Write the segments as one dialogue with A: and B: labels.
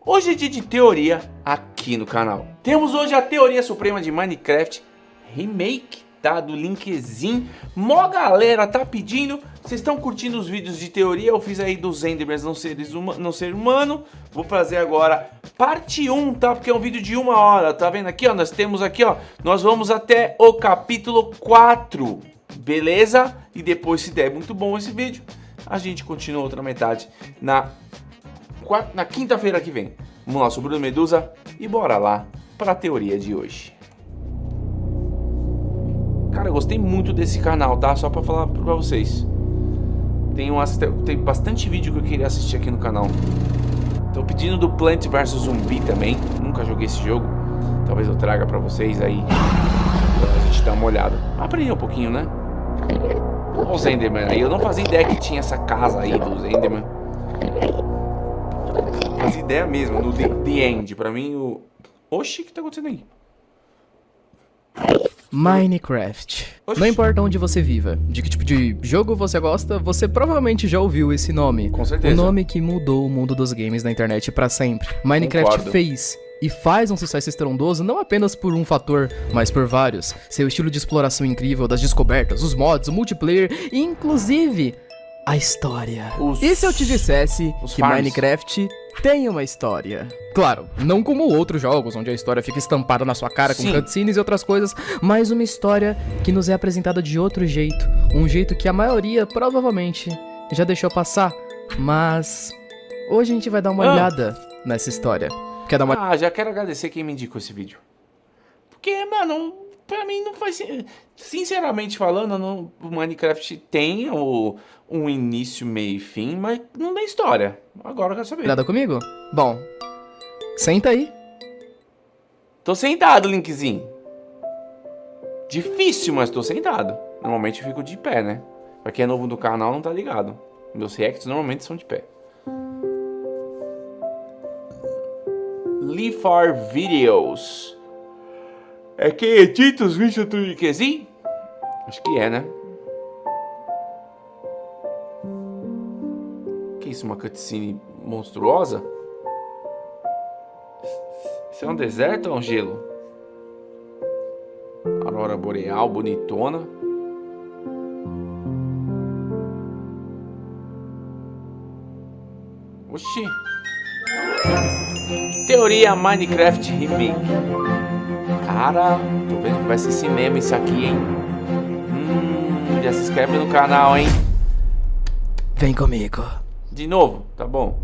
A: Hoje é dia de teoria aqui no canal. Temos hoje a teoria suprema de Minecraft Remake, tá? Do Linkzinho. Mó galera tá pedindo. Vocês estão curtindo os vídeos de teoria? Eu fiz aí dos Endermans não ser humano. Vou fazer agora parte 1, tá? Porque é um vídeo de 1 hora, tá vendo aqui, ó? Nós temos aqui, ó, nós vamos até o capítulo 4, beleza? E depois, se der muito bom esse vídeo, a gente continua outra metade na quinta-feira que vem. Vamos lá, sou Bruno Medusa e bora lá para a teoria de hoje. Cara, eu gostei muito desse canal, tá? Só pra falar pra vocês. Tem bastante vídeo que eu queria assistir aqui no canal. Tô pedindo do Plant vs Zumbi também. Nunca joguei esse jogo. Talvez eu traga pra vocês aí, pra a gente dar uma olhada. Aprendi um pouquinho, né? Olha os Enderman aí. Eu não fazia ideia que tinha essa casa aí dos Enderman. Não fazia ideia mesmo, no The End. Pra mim, o... Oxi, o que tá acontecendo aí?
B: Minecraft.
A: Oxi.
B: Não importa onde você viva, de que tipo de jogo você gosta, você provavelmente já ouviu esse nome.
A: Com certeza.
B: O nome que mudou o mundo dos games na internet pra sempre. Minecraft
A: Concordo.
B: fez e faz um sucesso estrondoso não apenas por um fator, mas por vários. Seu estilo de exploração incrível, das descobertas, os mods, o multiplayer e inclusive a história. E se eu te dissesse que
A: farms.
B: Minecraft tem uma história? Claro, não como outros jogos, onde a história fica estampada na sua cara com
A: Sim.
B: cutscenes e outras coisas, mas uma história que nos é apresentada de outro jeito. Um jeito que a maioria provavelmente já deixou passar, mas hoje a gente vai dar uma olhada nessa história. Quer dar uma...
A: Já quero agradecer quem me indicou esse vídeo. Porque, mano, pra mim não faz... Sinceramente falando, o Minecraft tem um início, meio e fim, mas não tem história. Agora eu quero saber.
B: Nada comigo? Bom, senta aí.
A: Tô sentado, Linkzinho. Difícil, mas tô sentado. Normalmente eu fico de pé, né? Pra quem é novo do canal não tá ligado. Meus reacts normalmente são de pé. Leave for Videos. É quem edita os vídeos do Linkzinho? Acho que é, né? Que isso, uma cutscene monstruosa? Isso é um deserto ou é um gelo? Aurora boreal, bonitona. Oxi. Teoria Minecraft Remake. Cara, tô vendo que vai ser cinema isso aqui, hein? Já se inscreve no canal, hein?
B: Vem comigo.
A: De novo, tá bom.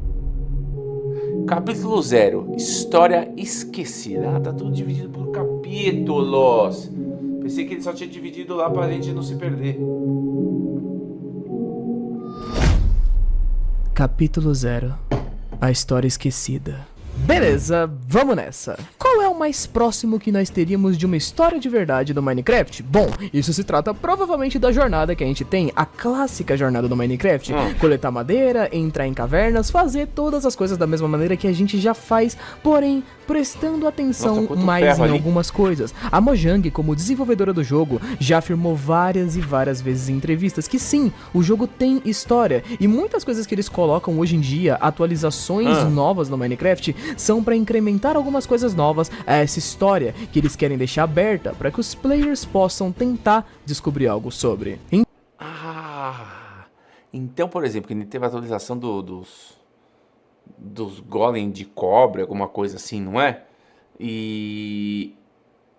A: Capítulo 0. História esquecida. Tá tudo dividido por capítulos. Pensei que ele só tinha dividido lá pra gente não se perder.
B: Capítulo 0. A história esquecida. Beleza, vamos nessa. Qual é o mais próximo que nós teríamos de uma história de verdade do Minecraft? Bom, isso se trata provavelmente da jornada que a gente tem, a clássica jornada do Minecraft. Coletar madeira, entrar em cavernas, fazer todas as coisas da mesma maneira que a gente já faz, porém prestando atenção mais em algumas coisas. A Mojang, como desenvolvedora do jogo, já afirmou várias e várias vezes em entrevistas que sim, o jogo tem história e muitas coisas que eles colocam hoje em dia, atualizações novas no Minecraft, são para incrementar algumas coisas novas a essa história que eles querem deixar aberta para que os players possam tentar descobrir algo sobre.
A: Então, por exemplo, que teve a atualização dos golem de cobre, alguma coisa assim, não é? E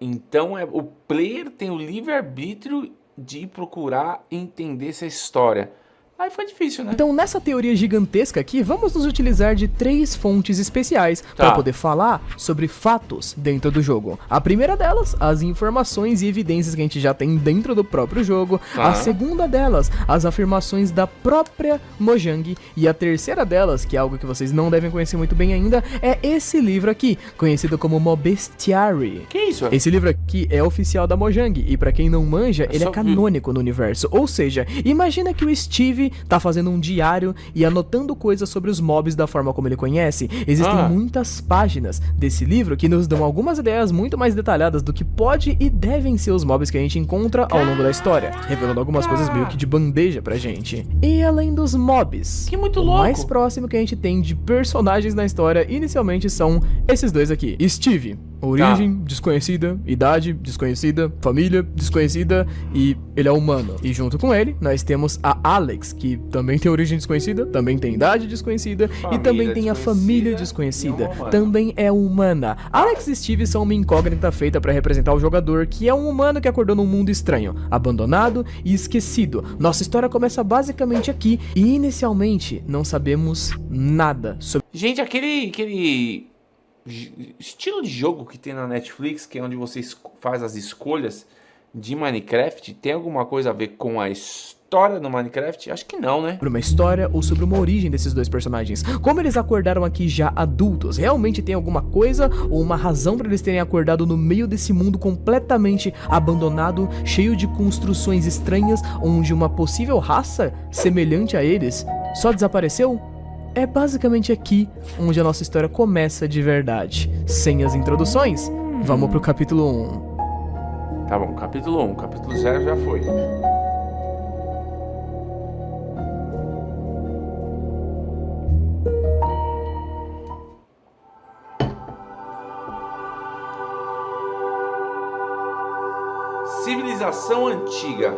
A: então o player tem o livre-arbítrio de procurar entender essa história. Aí foi difícil, né?
B: Então, nessa teoria gigantesca aqui, vamos nos utilizar de 3 fontes especiais para poder falar sobre fatos dentro do jogo. A primeira delas, as informações e evidências que a gente já tem dentro do próprio jogo. A segunda delas, as afirmações da própria Mojang. E a terceira delas, que é algo que vocês não devem conhecer muito bem ainda, é esse livro aqui, conhecido como Mobestiary.
A: Que isso?
B: Esse livro aqui é oficial da Mojang e para quem não manja, ele é canônico no universo. Ou seja, imagina que o Steve tá fazendo um diário e anotando coisas sobre os mobs da forma como ele conhece. Existem muitas páginas desse livro que nos dão algumas ideias muito mais detalhadas do que pode e devem ser os mobs que a gente encontra ao longo da história, revelando algumas coisas meio que de bandeja pra gente. E além dos mobs,
A: Que muito
B: o
A: louco.
B: mais próximo que a gente tem de personagens na história inicialmente são esses dois aqui. Steve, origem desconhecida, idade desconhecida, família desconhecida e ele é humano. E junto com ele, nós temos a Alex, que também tem origem desconhecida, também tem idade desconhecida e também tem a família desconhecida, também é humana. Alex e Steve são uma incógnita feita para representar o jogador, que é um humano que acordou num mundo estranho, abandonado e esquecido. Nossa história começa basicamente aqui e inicialmente não sabemos nada sobre...
A: Gente, aquele estilo de jogo que tem na Netflix, que é onde você faz as escolhas de Minecraft, tem alguma coisa a ver com a história do Minecraft? Acho que não, né?
B: Sobre uma história ou sobre uma origem desses dois personagens. Como eles acordaram aqui já adultos? Realmente tem alguma coisa ou uma razão para eles terem acordado no meio desse mundo completamente abandonado, cheio de construções estranhas, onde uma possível raça semelhante a eles só desapareceu? É basicamente aqui onde a nossa história começa de verdade. Sem as introduções, vamos pro capítulo 1.
A: Tá bom, capítulo 1, capítulo 0 já foi. Civilização antiga.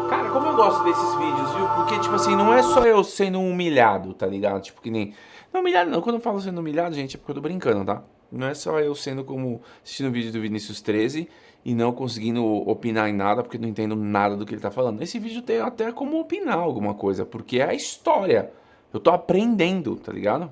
A: Cara, como eu gosto desses vídeos, viu? Porque, tipo assim, não é só eu sendo humilhado, tá ligado? Tipo, que nem... Não, humilhado não. Quando eu falo sendo humilhado, gente, é porque eu tô brincando, tá? Não é só eu sendo como... assistindo o vídeo do Vinícius 13 e não conseguindo opinar em nada, porque não entendo nada do que ele tá falando. Esse vídeo tem até como opinar alguma coisa, porque é a história. Eu tô aprendendo, tá ligado?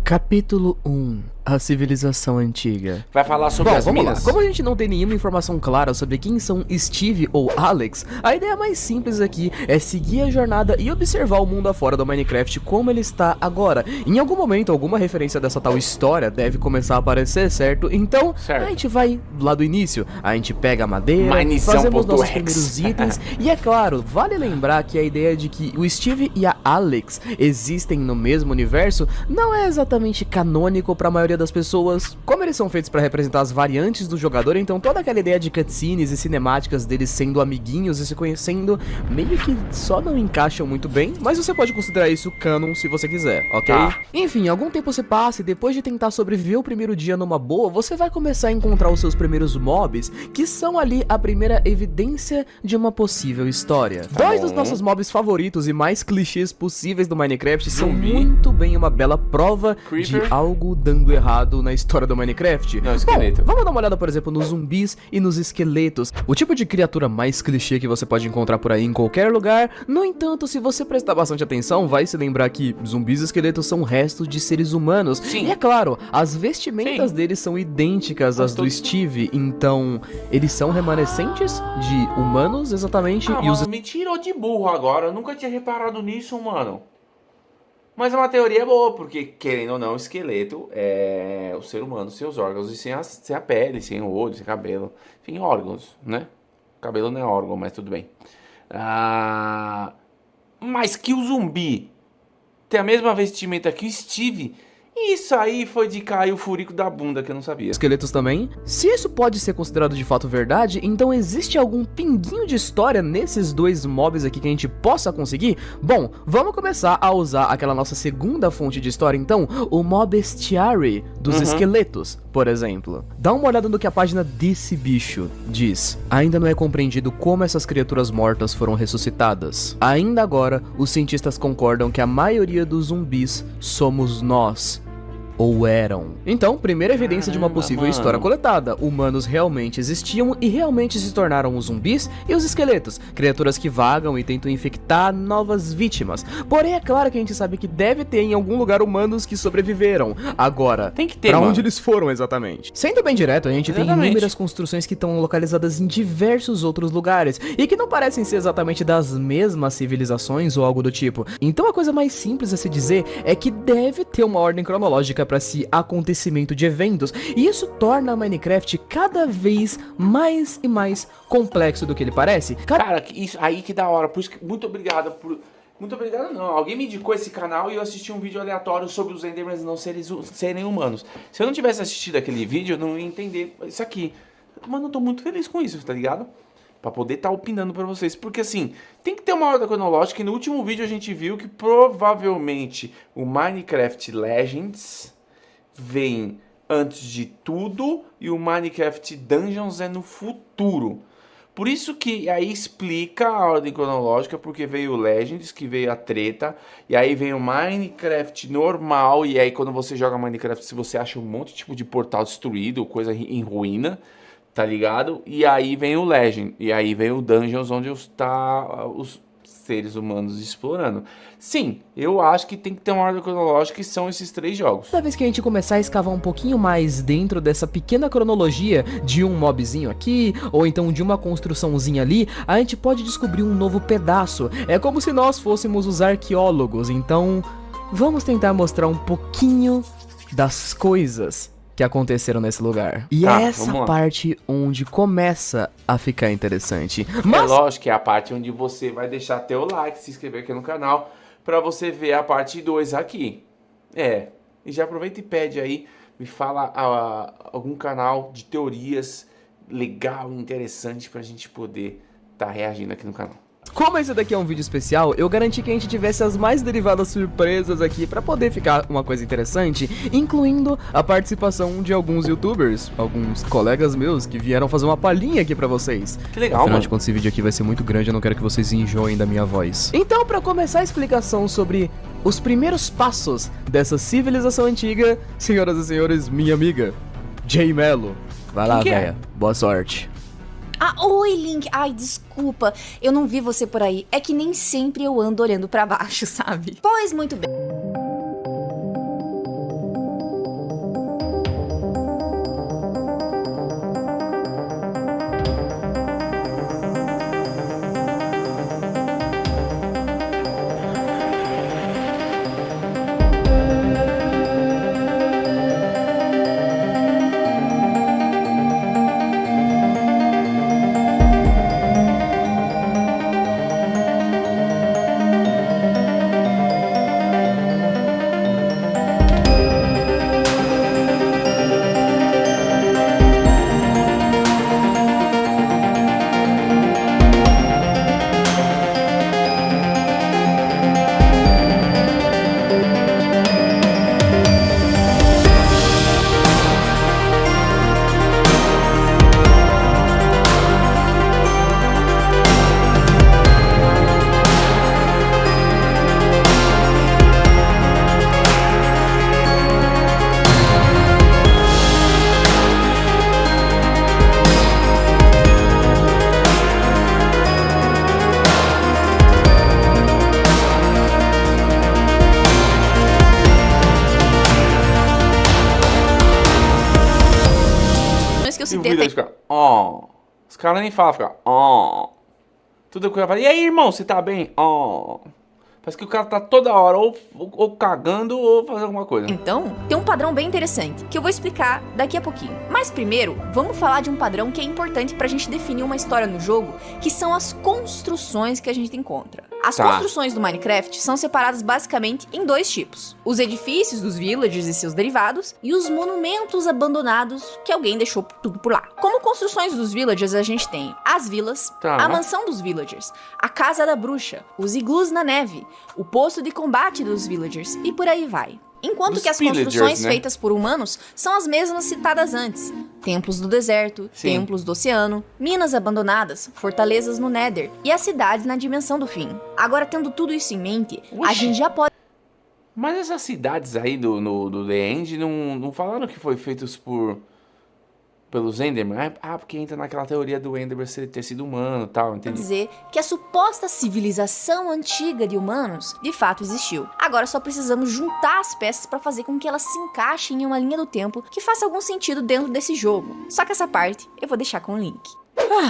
B: Capítulo 1. A civilização antiga.
A: Vai falar sobre as
B: vamos
A: minas.
B: lá. Como a gente não tem nenhuma informação clara sobre quem são Steve ou Alex, a ideia mais simples aqui é seguir a jornada e observar o mundo afora do Minecraft como ele está agora. Em algum momento, alguma referência dessa tal história deve começar a aparecer, certo? Então, a gente vai lá do início, a gente pega a madeira, fazemos nossos primeiros itens, e é claro, vale lembrar que a ideia de que o Steve e a Alex existem no mesmo universo não é exatamente canônico para a maioria das pessoas. Como eles são feitos para representar as variantes do jogador, então toda aquela ideia de cutscenes e cinemáticas deles sendo amiguinhos e se conhecendo meio que só não encaixam muito bem, mas você pode considerar isso canon se você quiser, ok? Enfim, algum tempo se passa e depois de tentar sobreviver o primeiro dia numa boa, você vai começar a encontrar os seus primeiros mobs, que são ali a primeira evidência de uma possível história. Dois dos nossos mobs favoritos e mais clichês possíveis do Minecraft são muito bem uma bela prova de algo dando errado na história do Minecraft.
A: Não, esqueleto.
B: Bom, vamos dar uma olhada, por exemplo, nos zumbis e nos esqueletos. O tipo de criatura mais clichê que você pode encontrar por aí em qualquer lugar. No entanto, se você prestar bastante atenção, vai se lembrar que zumbis e esqueletos são restos de seres humanos.
A: Sim.
B: E é claro, as vestimentas deles são idênticas às do Steve, então eles são remanescentes de humanos, exatamente.
A: E os... me tirou de burro agora, eu nunca tinha reparado nisso, mano. Mas é uma teoria boa, porque, querendo ou não, o esqueleto é o ser humano sem os órgãos e sem a pele, sem o olho, sem cabelo. Enfim, órgãos, né? Cabelo não é órgão, mas tudo bem. Mas que o zumbi tem a mesma vestimenta que o Steve... Isso aí foi de cair o furico da bunda, que eu não sabia.
B: Esqueletos também. Se isso pode ser considerado de fato verdade, então existe algum pinguinho de história nesses dois mobs aqui que a gente possa conseguir? Bom, vamos começar a usar aquela nossa segunda fonte de história então, o mob bestiary dos esqueletos, por exemplo. Dá uma olhada no que a página desse bicho diz. Ainda não é compreendido como essas criaturas mortas foram ressuscitadas. Ainda agora, os cientistas concordam que a maioria dos zumbis somos nós. Ou eram. Então, primeira evidência de uma possível história coletada. Humanos realmente existiam e realmente se tornaram os zumbis e os esqueletos, criaturas que vagam e tentam infectar novas vítimas. Porém, é claro que a gente sabe que deve ter em algum lugar humanos que sobreviveram. Agora,
A: tem que ter,
B: pra onde eles foram exatamente? Sendo bem direto, a gente tem inúmeras construções que estão localizadas em diversos outros lugares e que não parecem ser exatamente das mesmas civilizações ou algo do tipo. Então, a coisa mais simples a se dizer é que deve ter uma ordem cronológica para esse acontecimento de eventos, e isso torna Minecraft cada vez mais e mais complexo do que ele parece.
A: Cara, isso aí que da hora. Por isso que, muito obrigado por... Muito obrigado não, alguém me indicou esse canal e eu assisti um vídeo aleatório sobre os Endermans não serem humanos. Se eu não tivesse assistido aquele vídeo, eu não ia entender isso aqui. Mano, eu tô muito feliz com isso, tá ligado? Pra poder estar opinando pra vocês. Porque assim, tem que ter uma ordem cronológica. E no último vídeo a gente viu que provavelmente o Minecraft Legends vem antes de tudo e o Minecraft Dungeons é no futuro. Por isso que aí explica a ordem cronológica, porque veio o Legends, que veio a treta, e aí vem o Minecraft normal, e aí quando você joga Minecraft, se você acha um monte tipo de portal destruído, coisa em ruína, tá ligado? E aí vem o Legend, e aí vem o Dungeons, onde está os seres humanos explorando. Sim, eu acho que tem que ter uma ordem cronológica, e são esses 3 jogos.
B: Toda vez que a gente começar a escavar um pouquinho mais dentro dessa pequena cronologia de um mobzinho aqui, ou então de uma construçãozinha ali, a gente pode descobrir um novo pedaço. É como se nós fôssemos os arqueólogos, então vamos tentar mostrar um pouquinho das coisas que aconteceram nesse lugar. E
A: Tá,
B: é essa parte onde começa a ficar interessante.
A: É lógico que é a parte onde você vai deixar teu like, se inscrever aqui no canal, pra você ver a parte 2 aqui. E já aproveita e pede aí, me fala algum canal de teorias legal e interessante pra gente poder tá reagindo aqui no canal.
B: Como esse daqui é um vídeo especial, eu garanti que a gente tivesse as mais derivadas surpresas aqui pra poder ficar uma coisa interessante, incluindo a participação de alguns youtubers, alguns colegas meus que vieram fazer uma palhinha aqui pra vocês.
A: Que legal,
B: Afinal
A: mano.
B: de contas, esse vídeo aqui vai ser muito grande, eu não quero que vocês enjoem da minha voz. Então, pra começar a explicação sobre os primeiros passos dessa civilização antiga, senhoras e senhores, minha amiga, Jay Melo. Vai lá,
A: Quem que é?
B: véia. Boa sorte.
C: Ah, oi, Link. Ai, desculpa. Eu não vi você por aí. É que nem sempre eu ando olhando pra baixo, sabe? Pois muito bem.
A: E o vídeo aí fica, ó. Os caras nem falam, fica, ó. Tudo que eu falo, e aí, irmão, você tá bem? Ó. Parece que o cara tá toda hora ou cagando ou fazendo alguma coisa.
C: Então, tem um padrão bem interessante, que eu vou explicar daqui a pouquinho. Mas primeiro, vamos falar de um padrão que é importante pra gente definir uma história no jogo, que são as construções que a gente encontra. As construções do Minecraft são separadas basicamente em 2 tipos. Os edifícios dos villagers e seus derivados, e os monumentos abandonados que alguém deixou tudo por lá. Como construções dos villagers, a gente tem as vilas, a mansão dos villagers, a casa da bruxa, os iglus na neve, o posto de combate dos villagers, e por aí vai. Enquanto que as construções feitas por humanos são as mesmas citadas antes. Templos do deserto, templos do oceano, minas abandonadas, fortalezas no Nether e as cidades na dimensão do fim. Agora, tendo tudo isso em mente, a gente já pode...
A: Mas essas cidades aí do The End não falaram que foi feitos pelos Enderman? Ah, porque entra naquela teoria do Enderman ter sido humano e tal, entendi.
C: dizer que a suposta civilização antiga de humanos de fato existiu. Agora só precisamos juntar as peças para fazer com que elas se encaixem em uma linha do tempo que faça algum sentido dentro desse jogo. Só que essa parte eu vou deixar com o Link.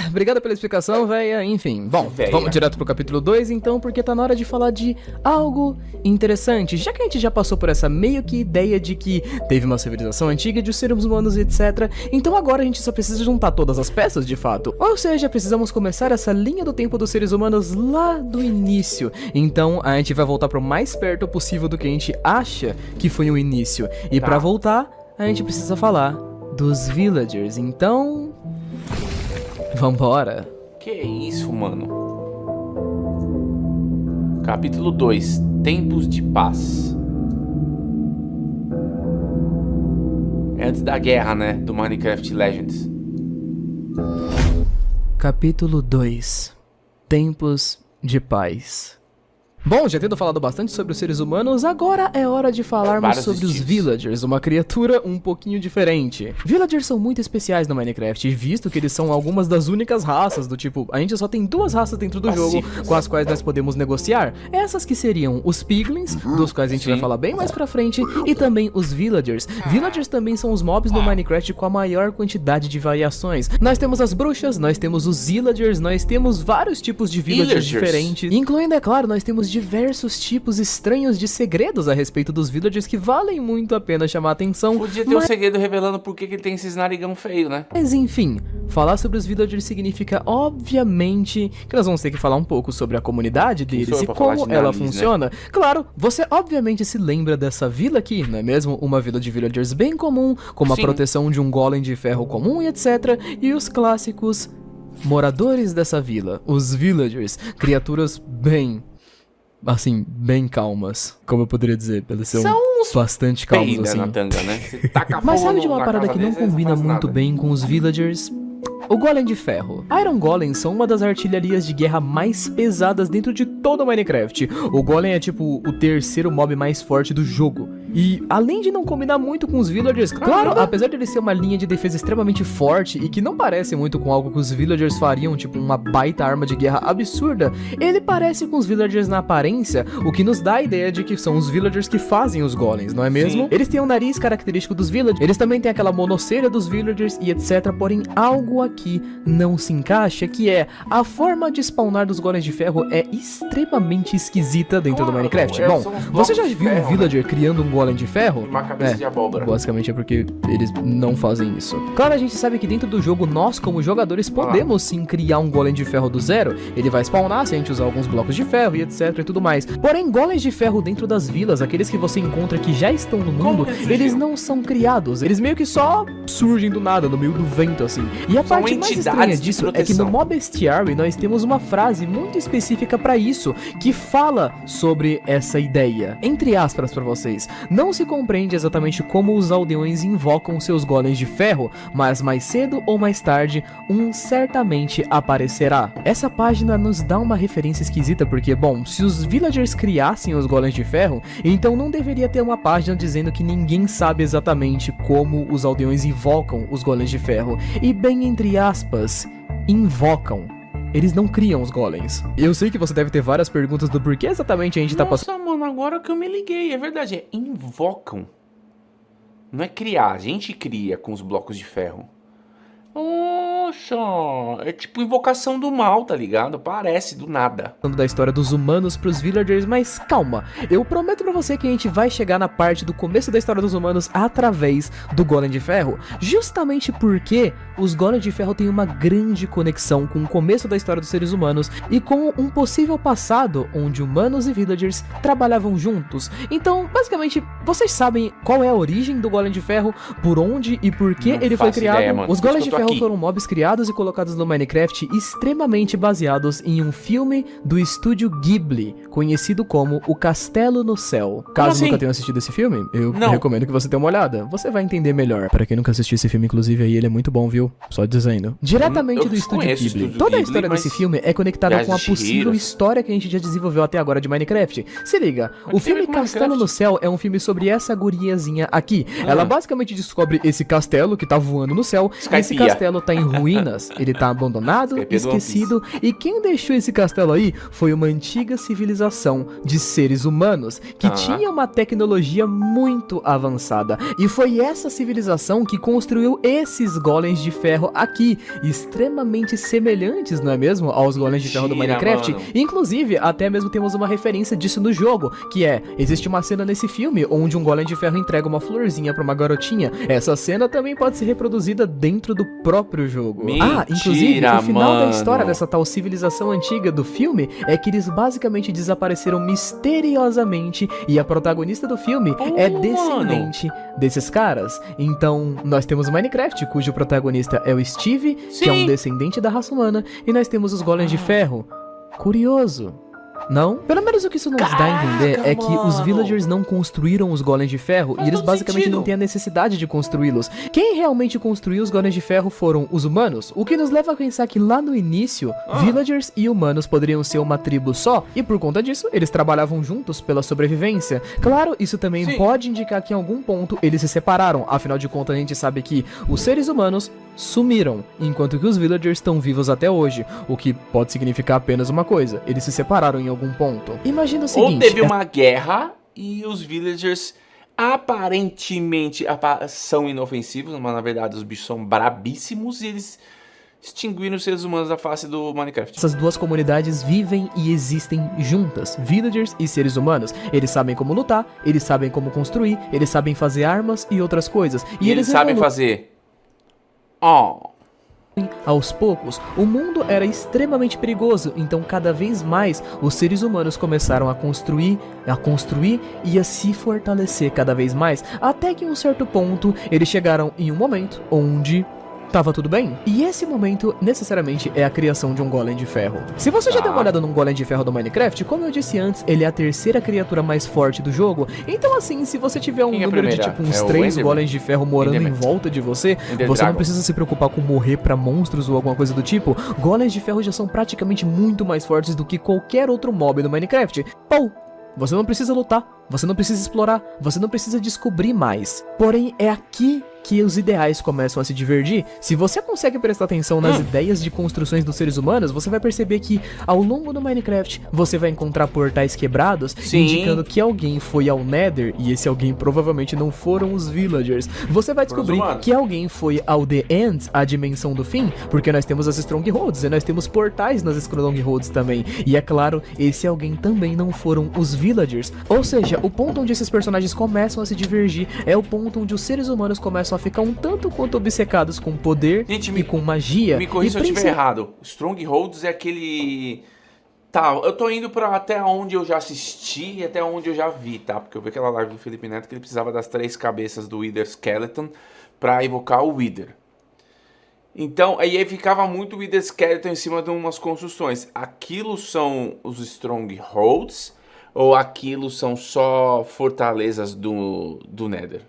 B: Obrigado pela explicação, véia. Enfim, bom,
A: Véia.
B: vamos direto pro capítulo 2, então, porque tá na hora de falar de algo interessante. Já que a gente já passou por essa meio que ideia de que teve uma civilização antiga de seres humanos, etc. Então agora a gente só precisa juntar todas as peças, de fato. Ou seja, precisamos começar essa linha do tempo dos seres humanos lá do início. Então a gente vai voltar pro mais perto possível do que a gente acha que foi o início. E pra voltar, a gente precisa falar dos villagers. Então... vambora.
A: Que isso, mano? Capítulo 2. Tempos de paz. É antes da guerra, né? Do Minecraft Legends.
B: Capítulo 2. Tempos de paz. Bom, já tendo falado bastante sobre os seres humanos, agora é hora de falarmos
A: Vários
B: sobre os
A: estilos.
B: villagers, uma criatura um pouquinho diferente. Villagers são muito especiais no Minecraft, visto que eles são algumas das únicas raças do tipo, a gente só tem 2 raças dentro do jogo
A: Pacíficos.
B: com as quais nós podemos negociar. Essas que seriam os piglins, dos quais a gente vai
A: Sim.
B: falar bem mais pra frente, e também os villagers. Villagers também são os mobs no Minecraft com a maior quantidade de variações. Nós temos as bruxas, nós temos os villagers, nós temos vários tipos de villagers diferentes, incluindo, é claro, nós temos diversos tipos estranhos de segredos a respeito dos villagers que valem muito a pena chamar a atenção.
A: Podia ter um segredo revelando por que que ele tem esses narigão feio, né?
B: Mas enfim, falar sobre os villagers significa, obviamente, que nós vamos ter que falar um pouco sobre a comunidade deles
A: sou eu
B: e
A: pra falar
B: como
A: de
B: ela
A: nariz, né?
B: funciona. Claro, você obviamente se lembra dessa vila aqui, não é mesmo? Uma vila de villagers bem comum, com a
A: Sim.
B: proteção de um golem de ferro comum e etc. E os clássicos moradores dessa vila, os villagers, criaturas bem calmas, como eu poderia dizer, pelos ser
A: São uns
B: bastante calmos
A: Peida
B: assim.
A: na tanga, né? Você taca
B: Mas
A: fogo
B: sabe de uma
A: na
B: parada
A: casa
B: que não
A: deles, eles
B: combina
A: fazem
B: muito
A: nada.
B: bem com os villagers? O Golem de Ferro. Iron Golems são uma das artilharias de guerra mais pesadas dentro de todo o Minecraft. O Golem é tipo o terceiro mob mais forte do jogo. E além de não combinar muito com os villagers, claro, apesar de ele ser uma linha de defesa extremamente forte e que não parece muito com algo que os villagers fariam, tipo uma baita arma de guerra absurda, ele parece com os villagers na aparência, o que nos dá a ideia de que são os villagers que fazem os golems, não é mesmo?
A: Sim.
B: Eles têm um nariz característico dos villagers, eles também têm aquela monocelha dos villagers e etc, porém algo aqui não se encaixa, que é a forma de spawnar dos golems de ferro é extremamente esquisita dentro do
A: Claro,
B: Minecraft.
A: é,
B: Bom,
A: são os
B: você já
A: blocos de
B: viu um
A: ferro,
B: villager criando um golem de ferro?
A: Uma cabeça de abóbora.
B: Basicamente é porque eles não fazem isso. Claro, a gente sabe que dentro do jogo, nós como jogadores podemos sim criar um golem de ferro do zero. Ele vai spawnar se a gente usar alguns blocos de ferro e etc e tudo mais. Porém, golems de ferro dentro das vilas, aqueles que você encontra que já estão no mundo,
A: que eles
B: eles
A: surgiram?
B: não são criados. Eles meio que só surgem do nada, no meio do vento assim. E a
A: São
B: parte mais
A: entidades
B: estranha
A: de
B: disso é que no
A: proteção.
B: Mob Bestiary nós temos uma frase muito específica pra isso, que fala sobre essa ideia. Entre aspas pra vocês, não se compreende exatamente como os aldeões invocam seus golems de ferro, mas mais cedo ou mais tarde, um certamente aparecerá. Essa página nos dá uma referência esquisita porque, bom, se os villagers criassem os golems de ferro, então não deveria ter uma página dizendo que ninguém sabe exatamente como os aldeões invocam os golems de ferro. E bem entre aspas, invocam. Eles não criam os golems. Eu sei que você deve ter várias perguntas do porquê exatamente a gente tá passando.
A: Nossa, mano, agora que eu me liguei, é verdade, é invocam. Não é criar, a gente cria com os blocos de ferro. Nossa, é tipo invocação do mal, tá ligado? Parece do nada.
B: Da história dos humanos pros villagers, mas calma, eu prometo pra você que a gente vai chegar na parte do começo da história dos humanos através do Golem de Ferro, justamente porque os Golems de Ferro têm uma grande conexão com o começo da história dos seres humanos e com um possível passado onde humanos e villagers trabalhavam juntos. Então, basicamente, vocês sabem qual é a origem do Golem de Ferro, por onde e por que
A: Não
B: ele foi
A: faço
B: criado?
A: ideia, mano.
B: Os
A: Por
B: Golems
A: isso
B: de
A: que eu tô
B: Ferro
A: aqui.
B: foram mobs criados e colocados no Minecraft extremamente baseados em um filme do estúdio Ghibli, conhecido como O Castelo no Céu. Caso
A: assim?
B: nunca tenha assistido esse filme, eu
A: Não.
B: recomendo que você dê uma olhada. Você vai entender melhor. Para quem nunca assistiu esse filme, inclusive, aí ele é muito bom, viu? Só dizendo. Diretamente
A: Eu
B: do estúdio
A: desconheço o
B: Ghibli.
A: estúdio
B: Toda a
A: Ghibli,
B: história
A: mas
B: desse filme é conectada
A: Viagem
B: com a
A: de
B: possível
A: Chihiro.
B: história que a gente já desenvolveu até agora de Minecraft. Se liga,
A: Mas
B: o
A: que tem a ver
B: filme
A: com
B: Castelo
A: Minecraft?
B: no Céu é um filme sobre essa guriazinha aqui. Ela basicamente descobre esse castelo que tá voando no céu, e esse
A: Skypiea.
B: castelo tá em ruínas ruínas, ele tá abandonado, esquecido, e quem deixou esse castelo aí foi uma antiga civilização de seres humanos que tinha uma tecnologia muito avançada. E foi essa civilização que construiu esses golems de ferro aqui, extremamente semelhantes, não é mesmo, aos golems de ferro do Minecraft.
A: Mano.
B: Inclusive, até mesmo temos uma referência disso no jogo, que existe uma cena nesse filme onde um golem de ferro entrega uma florzinha pra uma garotinha. Essa cena também pode ser reproduzida dentro do próprio jogo.
A: Mentira,
B: inclusive, o final da história
A: mano.
B: dessa tal civilização antiga do filme é que eles basicamente desapareceram misteriosamente e a protagonista do filme é descendente desses caras. Então, nós temos o Minecraft, cujo protagonista é o Steve, que é um descendente da raça humana, e nós temos os golems de ferro. Curioso. Não? Pelo menos o que isso nos dá a entender é que os villagers não construíram os golems de ferro e eles basicamente não têm a necessidade de construí-los. Quem realmente construiu os golems de ferro foram os humanos, o que nos leva a pensar que lá no início, villagers e humanos poderiam ser uma tribo só, e por conta disso, eles trabalhavam juntos pela sobrevivência. Claro, isso também pode indicar que em algum ponto eles se separaram, afinal de contas a gente sabe que os seres humanos sumiram, enquanto que os villagers estão vivos até hoje, o que pode significar apenas uma coisa: eles se separaram em algum ponto. Imagina o seguinte:
A: ou teve uma guerra e os villagers aparentemente são inofensivos, mas na verdade os bichos são brabíssimos e eles extinguiram os seres humanos da face do Minecraft.
B: Essas duas comunidades vivem e existem juntas, villagers e seres humanos. Eles sabem como lutar, eles sabem como construir, eles sabem fazer armas e outras coisas.
A: E eles sabem fazer...
B: Aos poucos, o mundo era extremamente perigoso, então cada vez mais os seres humanos começaram a construir e a se fortalecer cada vez mais, até que em um certo ponto eles chegaram em um momento onde tava tudo bem. E esse momento, necessariamente, é a criação de um golem de ferro. Se você já deu uma olhada num golem de ferro do Minecraft, como eu disse antes, ele é a terceira criatura mais forte do jogo. Então assim, se você tiver um número de tipo uns 3 golems de ferro morando em volta de você, você não precisa se preocupar com morrer pra monstros ou alguma coisa do tipo. Golems de ferro já são praticamente muito mais fortes do que qualquer outro mob do Minecraft. Você não precisa lutar, você não precisa explorar, você não precisa descobrir mais. Porém, é aqui que os ideais começam a se divergir. Se você consegue prestar atenção nas ideias de construções dos seres humanos, você vai perceber que ao longo do Minecraft você vai encontrar portais quebrados, indicando que alguém foi ao Nether, e esse alguém provavelmente não foram os villagers. Você vai descobrir que alguém foi ao The End, a dimensão do fim, porque nós temos as Strongholds e nós temos portais nas Strongholds também. E é claro, esse alguém também não foram os villagers. Ou seja, o ponto onde esses personagens começam a se divergir é o ponto onde os seres humanos começam a ficar um tanto quanto obcecados com poder e com magia.
A: Me corrija se eu estiver errado. Strongholds é aquele... Tá, eu tô indo pra até onde eu já assisti e até onde eu já vi, tá? Porque eu vi aquela live do Felipe Neto que ele precisava das 3 cabeças do Wither Skeleton pra evocar o Wither. Então, aí ficava muito o Wither Skeleton em cima de umas construções. Aquilo são os Strongholds ou aquilo são só fortalezas do Nether?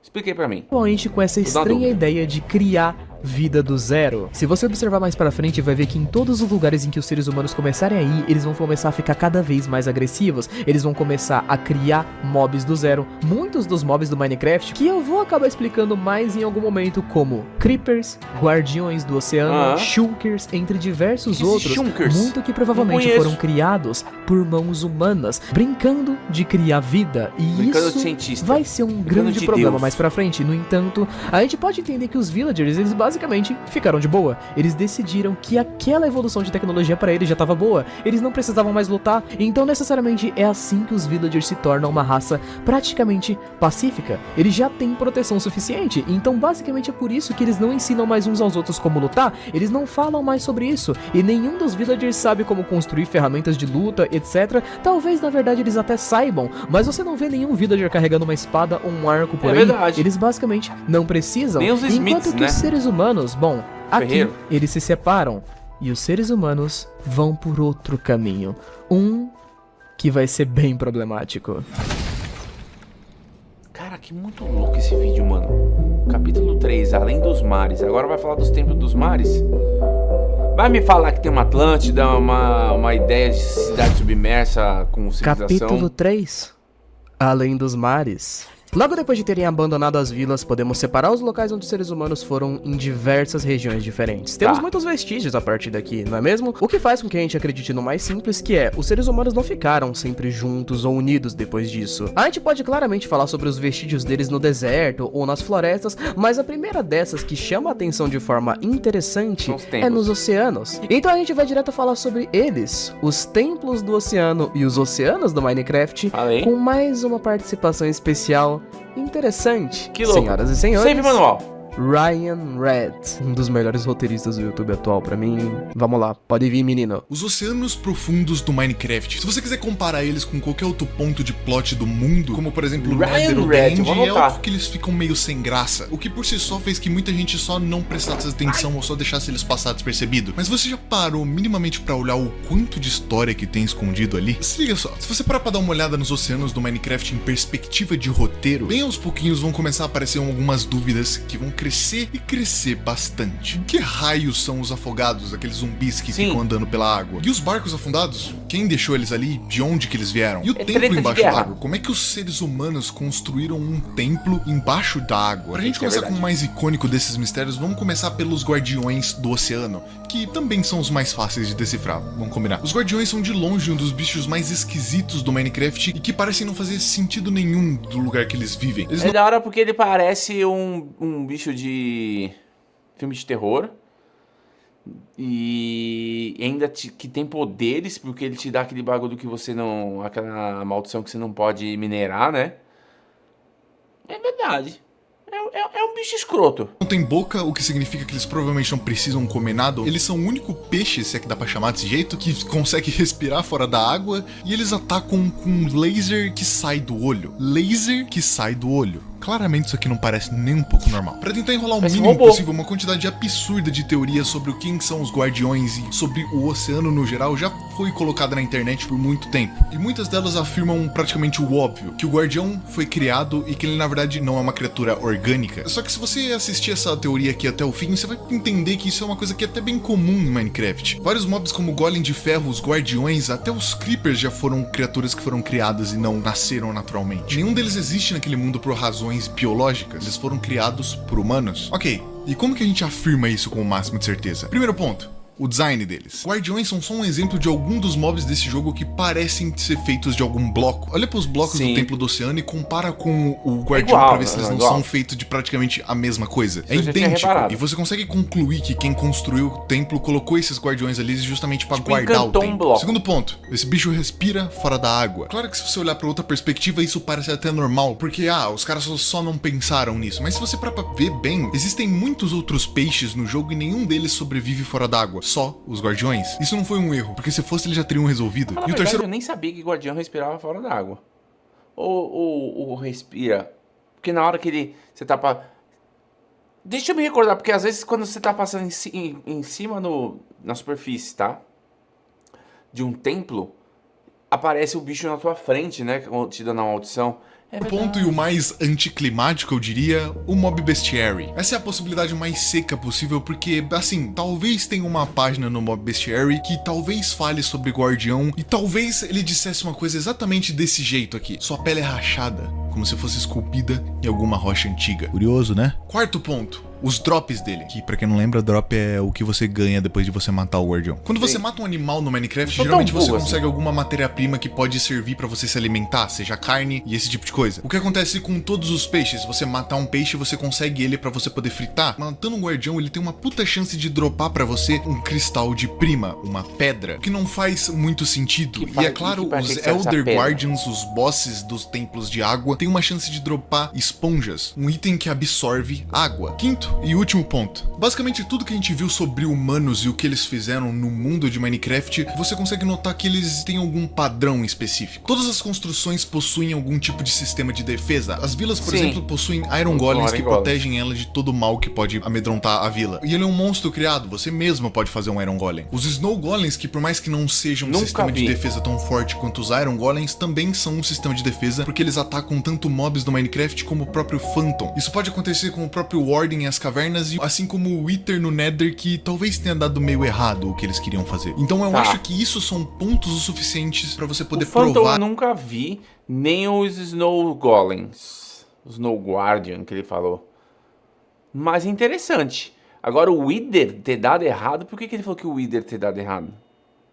A: Expliquei pra mim.
B: Principalmente com essa estranha ideia de criar vida do zero. Se você observar mais pra frente, vai ver que em todos os lugares em que os seres humanos começarem a ir, eles vão começar a ficar cada vez mais agressivos. Eles vão começar a criar mobs do zero. Muitos dos mobs do Minecraft, que eu vou acabar explicando mais em algum momento, como Creepers, Guardiões do Oceano, Shulkers, entre diversos outros, muito que provavelmente foram criados por mãos humanas, brincando de criar vida. E isso vai ser um grande problema mais pra frente. No entanto, a gente pode entender que os villagers, eles basicamente ficaram de boa. Eles decidiram que aquela evolução de tecnologia para eles já estava boa. Eles não precisavam mais lutar. Então necessariamente é assim que os villagers se tornam uma raça praticamente pacífica. Eles já têm proteção suficiente. Então basicamente é por isso que eles não ensinam mais uns aos outros como lutar. Eles não falam mais sobre isso. E nenhum dos villagers sabe como construir ferramentas de luta, etc. Talvez na verdade eles até saibam, mas você não vê nenhum villager carregando uma espada ou um arco por aí.
A: Verdade.
B: Eles basicamente não precisam.
A: Nem os Smiths,
B: enquanto que os seres humanos, bom, aqui eles se separam e os seres humanos vão por outro caminho, que vai ser bem problemático.
A: Cara, que muito louco esse vídeo, mano. Capítulo 3, Além dos Mares. Agora vai falar dos Templos dos Mares? Vai me falar que tem uma Atlântida, uma ideia de cidade submersa com civilização?
B: Capítulo 3, Além dos Mares. Logo depois de terem abandonado as vilas, podemos separar os locais onde os seres humanos foram em diversas regiões diferentes. Temos muitos vestígios a partir daqui, não é mesmo? O que faz com que a gente acredite no mais simples, que é, os seres humanos não ficaram sempre juntos ou unidos depois disso. A gente pode claramente falar sobre os vestígios deles no deserto ou nas florestas, mas a primeira dessas que chama a atenção de forma interessante é nos oceanos. Então a gente vai direto a falar sobre eles, os templos do oceano e os oceanos do Minecraft, com mais uma participação especial interessante.
A: Que louco.
B: Senhoras e senhores,
A: Sempre manual.
B: Ryan Red, um dos melhores roteiristas do YouTube atual pra mim. Vamos lá, pode vir, menino.
D: Os oceanos profundos do Minecraft, se você quiser comparar eles com qualquer outro ponto de plot do mundo, como por exemplo o Nether ou The End, é óbvio que eles ficam meio sem graça, o que por si só fez que muita gente só não prestasse atenção ou só deixasse eles passar despercebido. Mas você já parou minimamente pra olhar o quanto de história que tem escondido ali? Se liga só, se você parar pra dar uma olhada nos oceanos do Minecraft em perspectiva de roteiro, bem aos pouquinhos vão começar a aparecer algumas dúvidas que vão crescer e crescer bastante. Que raios são os afogados, aqueles zumbis que ficam andando pela água? E os barcos afundados? Quem deixou eles ali? De onde que eles vieram? E o templo embaixo d'água? Como é que os seres humanos construíram um templo embaixo da água? Pra gente começar com o mais icônico desses mistérios, vamos começar pelos guardiões do oceano, que também são os mais fáceis de decifrar, vamos combinar. Os guardiões são de longe um dos bichos mais esquisitos do Minecraft e que parecem não fazer sentido nenhum do lugar que eles vivem.
A: É da hora porque ele parece um bicho de filme de terror e ainda que tem poderes, porque ele te dá aquele bagulho que você não... aquela maldição que você não pode minerar, né? É verdade. É um bicho escroto.
D: Não tem boca, o que significa que eles provavelmente não precisam comer nada. Eles são o único peixe, se é que dá pra chamar desse jeito, que consegue respirar fora da água. E eles atacam com um laser que sai do olho. Laser que sai do olho. Claramente isso aqui não parece nem um pouco normal. Pra tentar enrolar o mínimo possível, uma quantidade absurda de teorias sobre quem são os guardiões e sobre o oceano no geral já foi colocada na internet por muito tempo. E muitas delas afirmam praticamente o óbvio, que o guardião foi criado e que ele na verdade não é uma criatura orgânica. Só que se você assistir essa teoria aqui até o fim, você vai entender que isso é uma coisa que é até bem comum em Minecraft. Vários mobs como o Golem de Ferro, os guardiões, até os Creepers já foram criaturas que foram criadas e não nasceram naturalmente. Nenhum deles existe naquele mundo por razões biológicas, eles foram criados por humanos. Ok, e como que a gente afirma isso com o máximo de certeza? Primeiro ponto, o design deles. Guardiões são só um exemplo de algum dos mobs desse jogo que parecem ser feitos de algum bloco. Olha para os blocos do Templo do Oceano e compara com o Guardião para ver se eles não são feitos de praticamente a mesma coisa. É idêntico. E você consegue concluir que quem construiu o templo colocou esses guardiões ali justamente para guardar o templo. Segundo ponto, esse bicho respira fora da água. Claro que se você olhar para outra perspectiva, isso parece até normal, porque os caras só não pensaram nisso. Mas se você parar pra ver bem, existem muitos outros peixes no jogo e nenhum deles sobrevive fora d'água. Só os guardiões. Isso não foi um erro, porque se fosse eles já teriam resolvido.
A: E o terceiro... Eu nem sabia que guardião respirava fora da água. Ou respira. Porque na hora que você tá pra... Deixa eu me recordar, porque às vezes quando você tá passando em cima na superfície, tá? De um templo, aparece o bicho na tua frente, né? Te dando uma maldição.
D: O ponto e o mais anticlimático, eu diria, o Mob Bestiary. Essa é a possibilidade mais seca possível, porque, assim, talvez tenha uma página no Mob Bestiary que talvez fale sobre Guardião e talvez ele dissesse uma coisa exatamente desse jeito aqui. Sua pele é rachada, como se fosse esculpida em alguma rocha antiga. Curioso, né? Quarto ponto. Os drops dele, que pra quem não lembra, drop é o que você ganha depois de você matar o guardião. Quando você mata um animal no Minecraft, geralmente você consegue alguma matéria-prima que pode servir pra você se alimentar, seja carne e esse tipo de coisa. O que acontece com todos os peixes? Você matar um peixe, você consegue ele pra você poder fritar. Matando um guardião, ele tem uma puta chance de dropar pra você um cristal de prima, uma pedra, que não faz muito sentido. E é claro, os Elder Guardians, os bosses dos templos de água, tem uma chance de dropar esponjas, um item que absorve água. Quinto e último ponto. Basicamente tudo que a gente viu sobre humanos e o que eles fizeram no mundo de Minecraft, você consegue notar que eles têm algum padrão específico. Todas as construções possuem algum tipo de sistema de defesa. As vilas, por exemplo, possuem Iron Golems que protegem ela de todo o mal que pode amedrontar a vila. E ele é um monstro criado, você mesmo pode fazer um Iron Golem. Os Snow Golems, que por mais que não sejam um sistema de defesa tão forte quanto os Iron Golems, também são um sistema de defesa, porque eles atacam tanto mobs do Minecraft como o próprio Phantom. Isso pode acontecer com o próprio Warden e as cavernas, assim como o Wither no Nether, que talvez tenha dado meio errado o que eles queriam fazer. Então eu acho que isso são pontos o suficientes pra você poder provar.
A: Phantom eu nunca vi, nem os Snow Golems. Os No Guardian que ele falou. Mas interessante. Agora o Wither ter dado errado, por que ele falou que o Wither ter dado errado?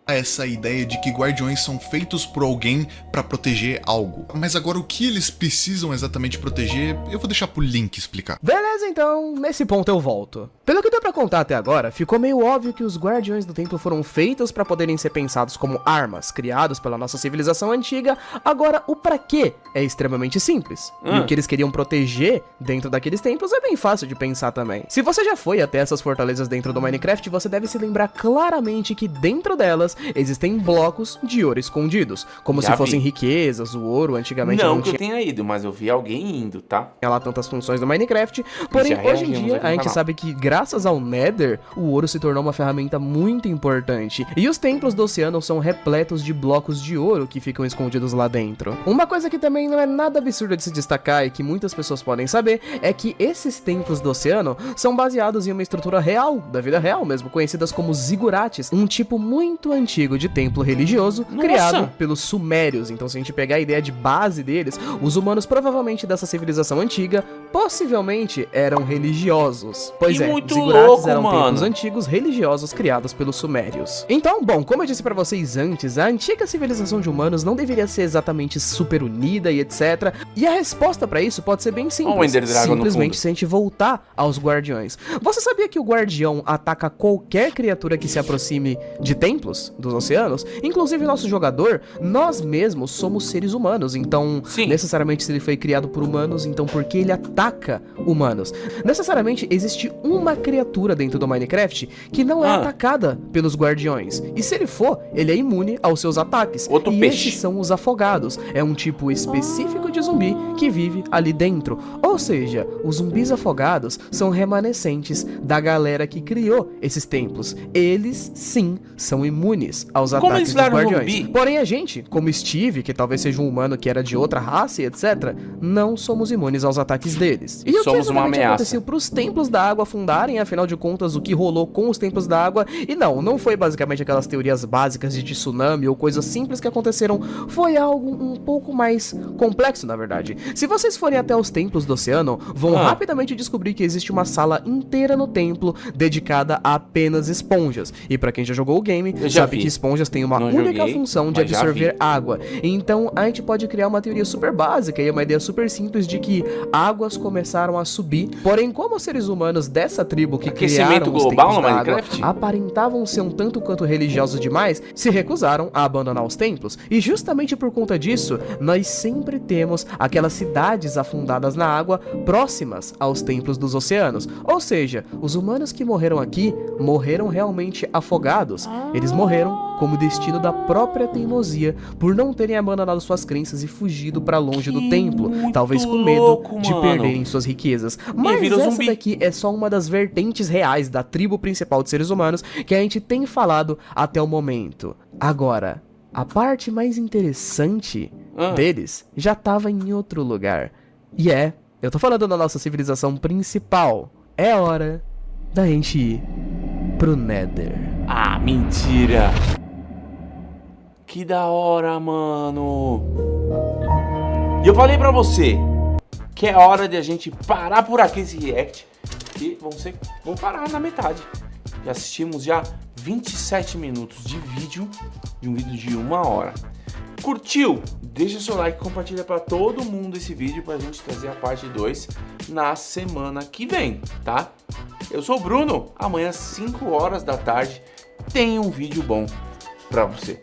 D: Essa ideia de que guardiões são feitos por alguém pra proteger algo. Mas agora o que eles precisam exatamente proteger, eu vou deixar pro Link explicar.
B: Beleza, então, nesse ponto eu volto. Pelo que deu pra contar até agora, ficou meio óbvio que os Guardiões do Templo foram feitos pra poderem ser pensados como armas, criados pela nossa civilização antiga. Agora, o pra quê é extremamente simples. E o que eles queriam proteger dentro daqueles templos é bem fácil de pensar também. Se você já foi até essas fortalezas dentro do Minecraft, você deve se lembrar claramente que dentro delas existem blocos de ouro escondidos, como
A: Já
B: se fossem
A: vi.
B: riquezas, o ouro antigamente
A: Não
B: não
A: que eu
B: tinha
A: tenha ido, mas eu vi alguém indo, tá?
B: lá tantas funções do Minecraft, porém
A: já
B: hoje em
A: reagimos
B: dia
A: aqui no
B: a gente
A: canal.
B: sabe que graças ao Nether, o ouro se tornou uma ferramenta muito importante, e os templos do oceano são repletos de blocos de ouro que ficam escondidos lá dentro. Uma coisa que também não é nada absurda de se destacar e que muitas pessoas podem saber, é que esses templos do oceano são baseados em uma estrutura real, da vida real mesmo, conhecidas como zigurates, um tipo muito antigo de templo religioso,
A: Nossa!
B: criado pelos sumérios. Então se a gente pegar a ideia de base deles, os humanos provavelmente dessa civilização antiga, possivelmente eram religiosos. Pois
A: Que
B: é,
A: muito
B: zigurates
A: louco,
B: eram
A: mano.
B: templos antigos religiosos criados pelos sumérios. Então, bom, como eu disse pra vocês antes, a antiga civilização de humanos não deveria ser exatamente super unida e etc. E a resposta pra isso pode ser bem simples.
A: Ó o Ender Dragon no
B: Simplesmente
A: fundo.
B: se a gente voltar aos guardiões. Você sabia que o guardião ataca qualquer criatura que se aproxime de templos dos oceanos? Inclusive nosso jogador, nós mesmos somos seres humanos, então
A: Sim.
B: necessariamente se ele foi criado por humanos, então por que ele ataca humanos? Necessariamente existe uma criatura dentro do Minecraft que não é atacada pelos guardiões, e se ele for, ele é imune aos seus ataques.
A: Outro
B: e
A: peixe.
B: esses são os afogados, é um tipo específico de zumbi que vive ali dentro, ou seja, os zumbis afogados são remanescentes da galera que criou esses templos. Eles sim são imunes aos
A: Como
B: ataques
A: eles
B: dos
A: viraram
B: guardiões.
A: zumbi?
B: Porém a gente, como Steve, que talvez seja um humano que era de outra raça e etc, não somos imunes aos ataques deles. E o que
A: Somos uma
B: exatamente
A: ameaça.
B: aconteceu para os templos da água afundarem? Afinal de contas, o que rolou com os templos da água? E não foi basicamente aquelas teorias básicas de tsunami ou coisas simples que aconteceram. Foi algo um pouco mais complexo, na verdade. Se vocês forem até os templos do oceano, vão rapidamente descobrir que existe uma sala inteira no templo dedicada a apenas esponjas. E pra quem já jogou o game,
A: Eu já
B: sabe
A: vi.
B: que esponjas têm uma
A: Não
B: única
A: joguei,
B: função de
A: mas já
B: absorver
A: vi.
B: água. Então a gente pode criar uma teoria super básica e uma ideia super simples de que águas começaram a subir. Porém, como os seres humanos dessa tribo que
A: Aquecimento
B: criaram os
A: global
B: templos
A: no
B: da água
A: Minecraft?
B: aparentavam ser um tanto quanto religiosos demais, se recusaram a abandonar os templos. E justamente por conta disso, nós sempre temos aquelas cidades afundadas na água próximas aos templos dos oceanos. Ou seja, os humanos que morreram aqui morreram realmente afogados. Eles morreram como destino da própria teimosia por não terem abandonado suas crenças e fugido pra longe do templo,
A: muito
B: talvez com medo
A: louco,
B: de
A: mano.
B: perderem suas riquezas. Mas
A: virou
B: essa
A: zumbi.
B: daqui é só uma das vertentes reais da tribo principal de seres humanos que a gente tem falado até o momento. Agora, a parte mais interessante deles já tava em outro lugar. E eu tô falando da nossa civilização principal. É hora da gente ir pro Nether.
A: Ah, mentira. Que da hora, mano. E eu falei pra você que é hora de a gente parar por aqui esse react. E vamos parar na metade. Já assistimos já 27 minutos de vídeo, de um vídeo de 1 hora. Curtiu? Deixa seu like e compartilha pra todo mundo esse vídeo pra gente trazer a parte 2 na semana que vem, tá? Eu sou o Bruno, amanhã às 5 horas da tarde tem um vídeo bom pra você.